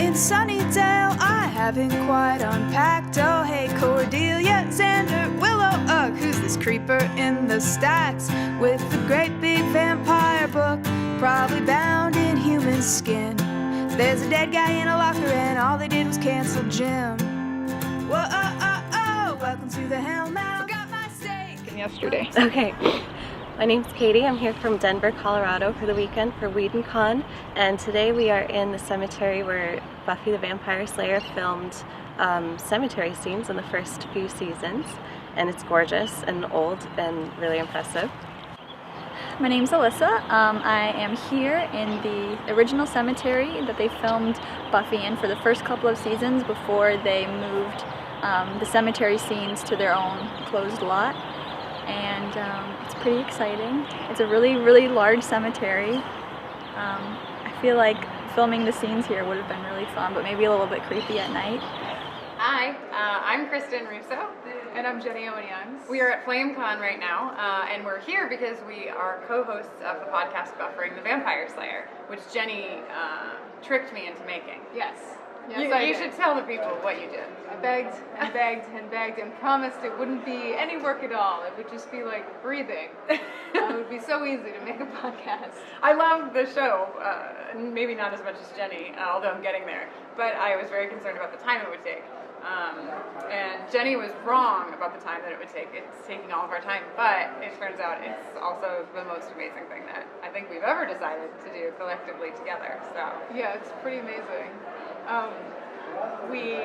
in Sunnydale. I haven't quite unpacked. Oh, hey, Cordelia, Xander, Willow, ugh, who's this creeper in the stacks with the great big vampire book, probably bound in human skin? There's a dead guy in a locker and all they did was cancel gym. Whoa, welcome to the Hellmouth. Forgot my steak. Yesterday. Okay. My name's Katie. I'm here from Denver, Colorado for the weekend for Whedoncon, and today we are in the cemetery where Buffy the Vampire Slayer filmed cemetery scenes in the first few seasons, and it's gorgeous and old and really impressive. My name's Alyssa. I am here in the original cemetery that they filmed Buffy in for the first couple of seasons before they moved the cemetery scenes to their own closed lot. And it's pretty exciting. It's a really, really large cemetery. I feel like filming the scenes here would have been really fun, but maybe a little bit creepy at night. Hi, I'm Kristin Russo. And I'm Jenny Owen. We are at Flamecon right now, and we're here because we are co-hosts of the podcast Buffy The Vampire Slayer, which Jenny tricked me into making. Yes. You should tell the people what you did. I begged and begged and begged and promised it wouldn't be any work at all. It would just be like breathing. It would be so easy to make a podcast. I love the show, maybe not as much as Jenny, although I'm getting there, but I was very concerned about the time it would take. And Jenny was wrong about the time that it would take. It's taking all of our time, but it turns out it's also the most amazing thing that I think we've ever decided to do collectively together. So yeah, it's pretty amazing. We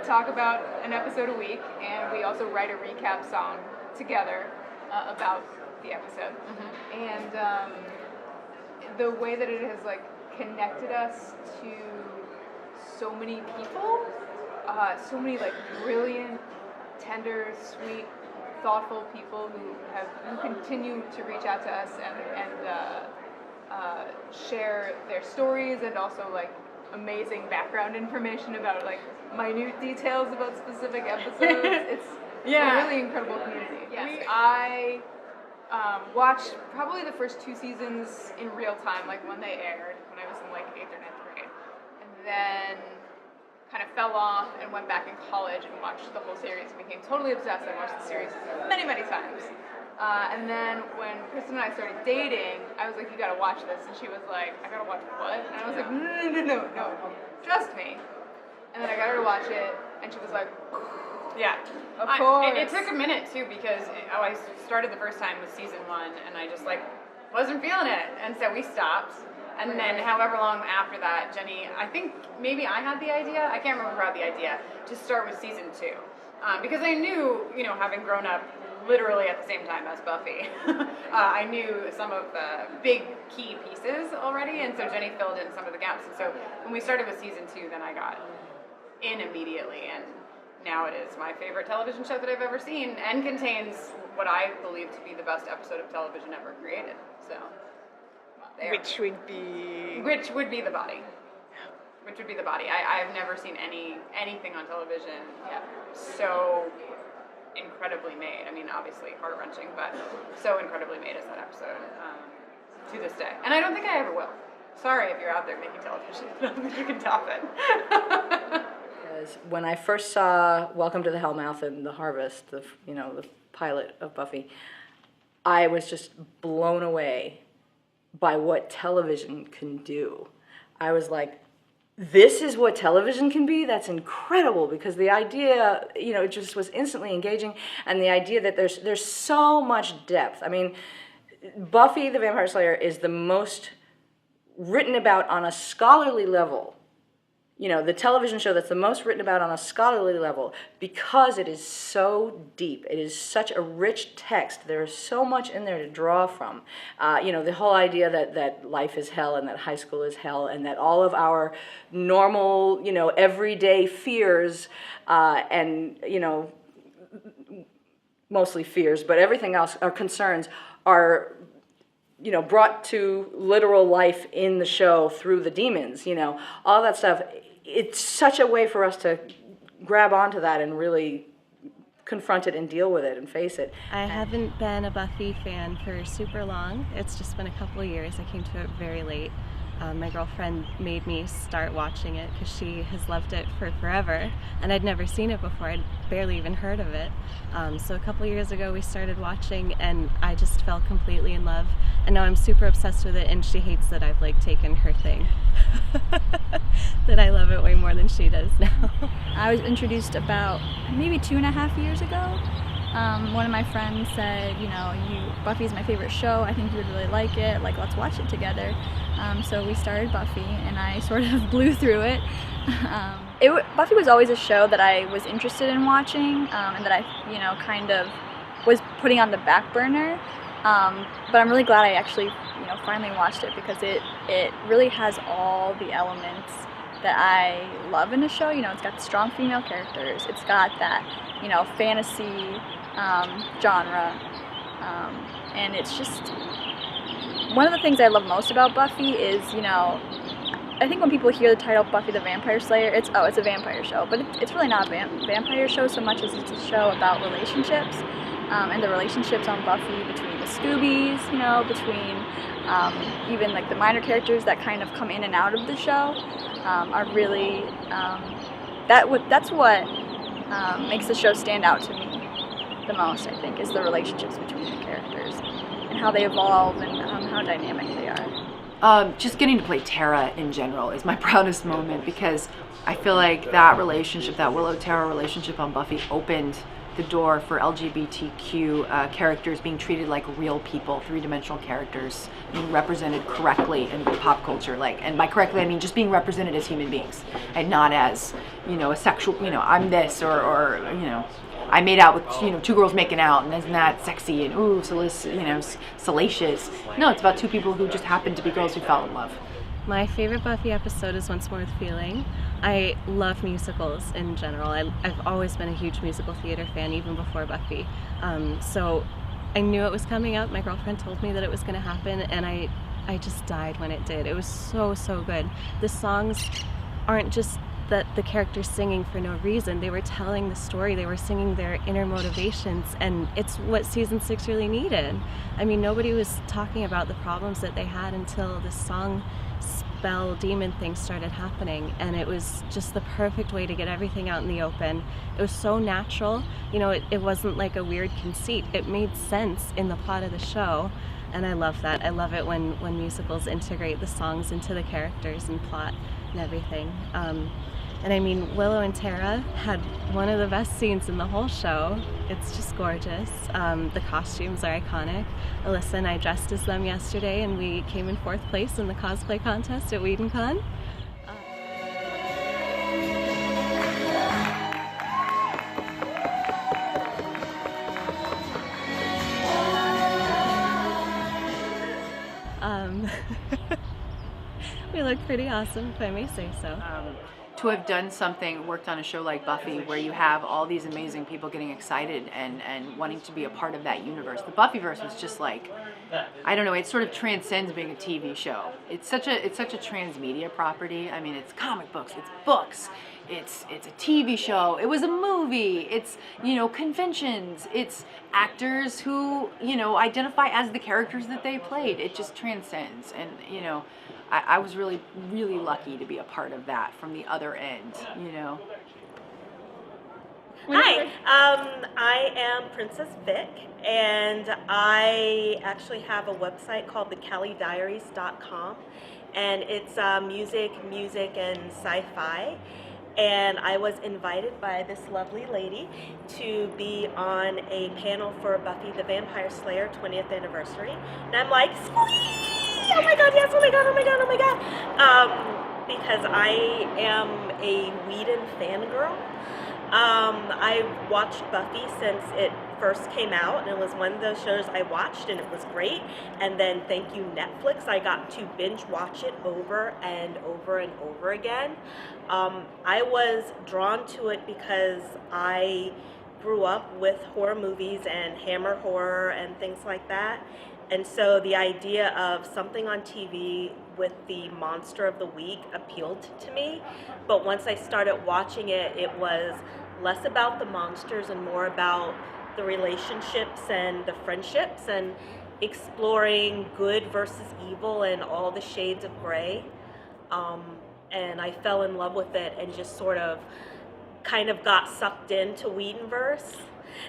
talk about an episode a week, and we also write a recap song together about the episode. Mm-hmm. And the way that it has like connected us to so many people, so many like brilliant, tender, sweet, thoughtful people who continue to reach out to us and share their stories, and also like amazing background information about like minute details about specific episodes. It's a really incredible community. Yes. I watched probably the first 2 seasons in real time, like when they aired, when I was in like 8th or 9th grade, and then kind of fell off and went back in college and watched the whole series and became totally obsessed. I watched the series many, many times. And then when Kristin and I started dating, I was like, you gotta watch this. And she was like, I gotta watch what? And I was like, no, trust me. And then I got her to watch it, and she was like, yeah. Of course. It took a minute, too, because I started the first time with season 1, and I just, like, wasn't feeling it. And so we stopped. And then however long after that, Jenny, I think maybe I had the idea, I can't remember who had the idea, to start with season 2. Because I knew, having grown up literally at the same time as Buffy, I knew some of the big key pieces already, and so Jenny filled in some of the gaps. And so when we started with season 2, then I got in immediately, and now it is my favorite television show that I've ever seen, and contains what I believe to be the best episode of television ever created. So, Which would be the body. Which would be the body. I've never seen anything on television so incredibly made. I mean, obviously heart-wrenching, but so incredibly made as that episode to this day. And I don't think I ever will. Sorry if you're out there making television. I don't think you can top it. Because when I first saw Welcome to the Hellmouth and The Harvest, the pilot of Buffy, I was just blown away by what television can do. I was like, this is what television can be? That's incredible, because the idea, it just was instantly engaging, and the idea that there's so much depth. I mean, Buffy the Vampire Slayer is the most written about on a scholarly level, the television show that's the most written about on a scholarly level, because it is so deep. It is such a rich text. There is so much in there to draw from. The whole idea that life is hell and that high school is hell, and that all of our normal, everyday fears and, mostly fears, but everything else, our concerns are brought to literal life in the show through the demons, all that stuff. It's such a way for us to grab onto that and really confront it and deal with it and face it. I haven't been a Buffy fan for super long. It's just been a couple of years. I came to it very late. my girlfriend made me start watching it because she has loved it for forever, and I'd never seen it before. I'd barely even heard of it. So a couple years ago we started watching, and I just fell completely in love, and now I'm super obsessed with it, and she hates that I've like taken her thing. That I love it way more than she does now. I was introduced about maybe 2.5 years ago. One of my friends said, Buffy's my favorite show, I think you would really like it, like let's watch it together. So we started Buffy, and I sort of blew through it. Buffy was always a show that I was interested in watching, and that I, kind of was putting on the back burner. But I'm really glad I actually, finally watched it, because it really has all the elements that I love in a show. It's got strong female characters, it's got that, fantasy genre, and it's just, one of the things I love most about Buffy is, I think when people hear the title Buffy the Vampire Slayer, it's a vampire show, but it's really not a vampire show so much as it's a show about relationships, and the relationships on Buffy between the Scoobies, between even like the minor characters that kind of come in and out of the show, are really, that's what makes the show stand out to me the most, I think, is the relationships between the characters and how they evolve and how dynamic they are. Just getting to play Tara in general is my proudest moment, because I feel like that relationship, that Willow-Tara relationship on Buffy, opened the door for LGBTQ characters being treated like real people, three-dimensional characters, being represented correctly in pop culture. And by correctly, I mean just being represented as human beings, and not as, a sexual, I'm this, or I made out with, two girls making out, and isn't that sexy and ooh, salacious. No, it's about two people who just happened to be girls who fell in love. My favorite Buffy episode is Once More with Feeling. I love musicals in general. I've always been a huge musical theater fan, even before Buffy. So I knew it was coming up. My girlfriend told me that it was going to happen, and I just died when it did. It was so, so good. The songs aren't just that the characters singing for no reason. They were telling the story. They were singing their inner motivations, and it's what season 6 really needed. I mean, nobody was talking about the problems that they had until this song spell demon thing started happening, and it was just the perfect way to get everything out in the open. It was so natural. It wasn't like a weird conceit. It made sense in the plot of the show, and I love that. I love it when musicals integrate the songs into the characters and plot and everything. And I mean, Willow and Tara had one of the best scenes in the whole show. It's just gorgeous. The costumes are iconic. Alyssa and I dressed as them yesterday, and we came in 4th place in the cosplay contest at Whedoncon. We look pretty awesome, if I may say so. To have done something, worked on a show like Buffy, where you have all these amazing people getting excited and wanting to be a part of that universe. The Buffyverse was just like, I don't know, it sort of transcends being a TV show. It's such a transmedia property. I mean, it's comic books, it's books, it's a TV show, it was a movie, it's, conventions, it's actors who, identify as the characters that they played. It just transcends, and, I was really, really lucky to be a part of that from the other end, Hi, I am Princess Vic, and I actually have a website called thecalidiaries.com, and it's music, and sci-fi. And I was invited by this lovely lady to be on a panel for Buffy the Vampire Slayer 20th anniversary. And I'm like, Squee! Oh my god, yes, oh my god, oh my god, oh my god. Because I am a Whedon fangirl. I watched Buffy since it first came out, and it was one of those shows I watched, and it was great. And then, thank you Netflix, I got to binge watch it over and over and over again. I was drawn to it because I grew up with horror movies and Hammer horror and things like that. And so the idea of something on TV with the monster of the week appealed to me. But once I started watching it, it was less about the monsters and more about the relationships and the friendships and exploring good versus evil and all the shades of gray. and I fell in love with it and just sort of kind of got sucked into Whedonverse.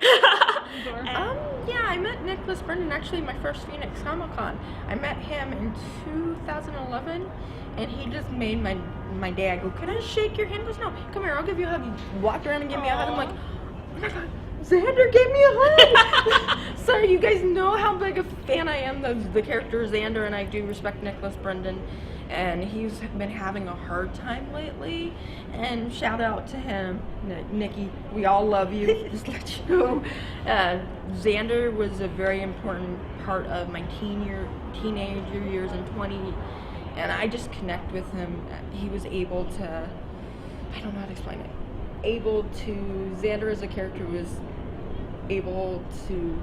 Yeah, I met Nicholas Brendan actually my first Phoenix Comic Con. I met him in 2011, and he just made my dad go, "Can I shake your hand?" He goes, "No, come here, I'll give you a hug." He walked around and gave me a hug. I'm like, "Oh my God, Xander gave me a hug!" So you guys know how big a fan I am of the character Xander, and I do respect Nicholas Brendan. And he's been having a hard time lately, and shout out to him. Nikki, we all love you, just let you know. Xander was a very important part of my teenager years in 20, and I just connect with him. He was able to, I don't know how to explain it, Xander as a character was able to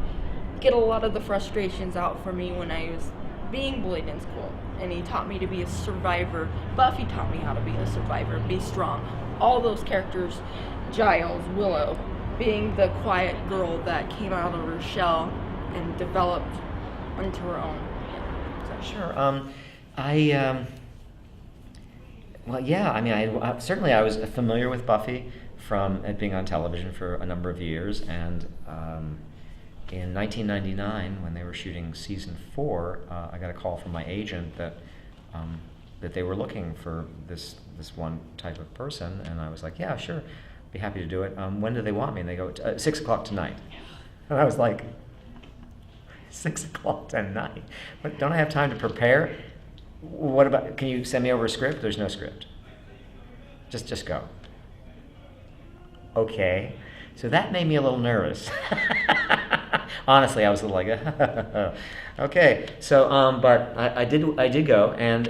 get a lot of the frustrations out for me when I was being bullied in school. And he taught me to be a survivor. Buffy taught me how to be a survivor, be strong. All those characters, Giles, Willow, being the quiet girl that came out of her shell and developed into her own. Sure. Well, yeah. I mean, I was familiar with Buffy from it being on television for a number of years, and in 1999, when they were shooting season 4, I got a call from my agent that they were looking for this one type of person, and I was like, yeah, sure, be happy to do it. When do they want me? And they go, 6 o'clock tonight. And I was like, 6 o'clock tonight? But don't I have time to prepare? What about, can you send me over a script? There's no script. Just go. Okay. So that made me a little nervous. Honestly, I was a little like, okay. So, but I did go, and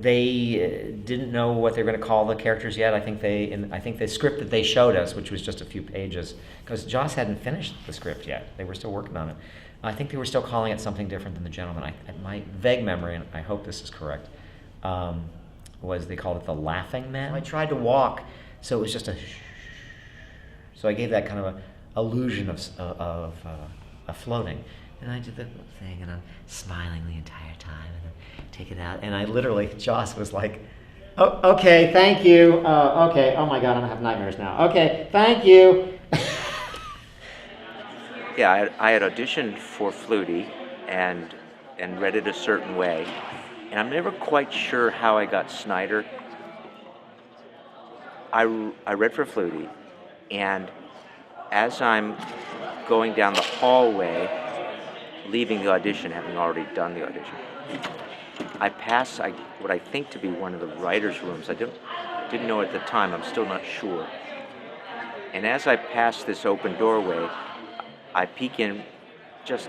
they didn't know what they were going to call the characters yet. I think the script that they showed us, which was just a few pages, because Joss hadn't finished the script yet. They were still working on it. I think they were still calling it something different than The Gentleman. My vague memory, and I hope this is correct, was they called it The Laughing Man. I tried to walk, so it was just a shh. So I gave that kind of a illusion of floating. And I did the thing, and I'm smiling the entire time, and then take it out. And I literally, Joss was like, "Oh, okay, thank you. Okay, oh my God, I'm gonna have nightmares now. Okay, thank you." Yeah, I had auditioned for Flutie and read it a certain way, and I'm never quite sure how I got Snyder. I read for Flutie, and as I'm going down the hallway, leaving the audition, having already done the audition, I pass what I think to be one of the writers' rooms. I didn't know at the time. I'm still not sure. And as I pass this open doorway, I peek in just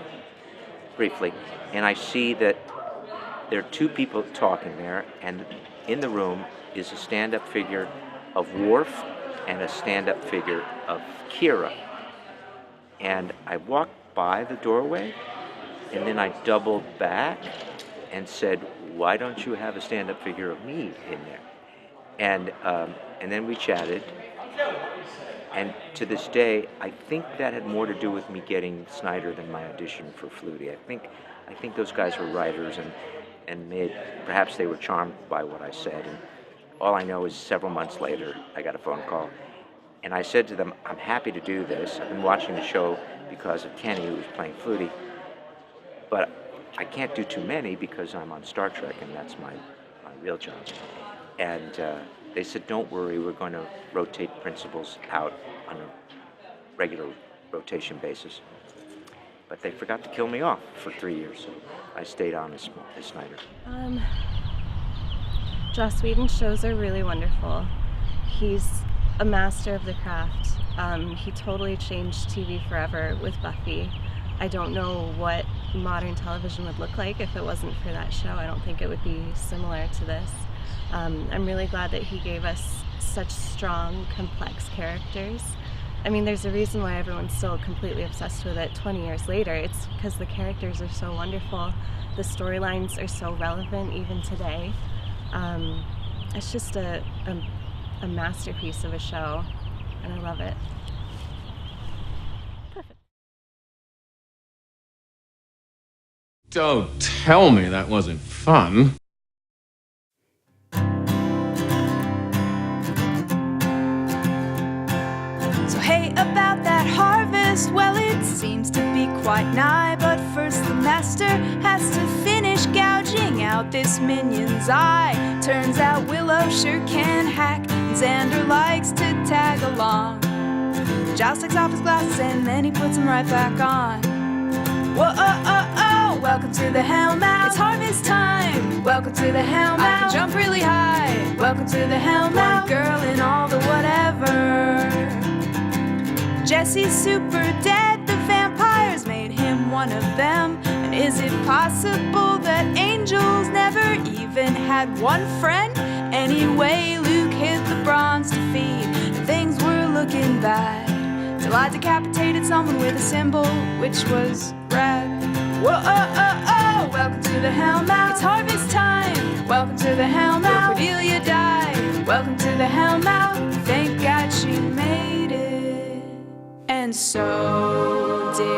briefly, and I see that there are two people talking there, and in the room is a stand-up figure of Worf and a stand-up figure of Kira. And I walked by the doorway, and then I doubled back and said, "Why don't you have a stand-up figure of me in there?" And then we chatted. And to this day, I think that had more to do with me getting Snyder than my audition for Flutie. I think those guys were writers, and perhaps they were charmed by what I said. And all I know is several months later, I got a phone call, and I said to them, "I'm happy to do this. I've been watching the show because of Kenny, who was playing Flutie, but I can't do too many because I'm on Star Trek, and that's my real job." And they said, "Don't worry, we're going to rotate principals out on a regular rotation basis." But they forgot to kill me off for 3 years, so I stayed on as Snyder. Joss Whedon's shows are really wonderful. He's a master of the craft. He totally changed TV forever with Buffy. I don't know what modern television would look like if it wasn't for that show. I don't think it would be similar to this. I'm really glad that he gave us such strong, complex characters. I mean, there's a reason why everyone's still completely obsessed with it 20 years later. It's because the characters are so wonderful. The storylines are so relevant even today. It's just a masterpiece of a show, and I love it. Perfect. Don't tell me that wasn't fun. about that harvest? Well, it seems to be quite nigh, but first the master has to finish gouging out this minion's eye. Turns out Willow sure can hack, and Xander likes to tag along. Giles takes off his glasses and then he puts them right back on. Whoa, oh, oh, oh, welcome to the Hellmouth. It's harvest time. Welcome to the Hellmouth. I can jump really high. Welcome to the Hellmouth. One girl in all the whatever. Jesse's super dead. The vampires made him one of them. And is it possible that angels never even had one friend? Anyway, Luke hit the bronze to feed, and things were looking bad. Till I decapitated someone with a symbol, which was red. Whoa, oh, oh, oh, welcome to the Hellmouth. It's harvest time. Welcome to the Hellmouth. Cordelia died. Welcome to the Hellmouth. Thank God she made it. And so did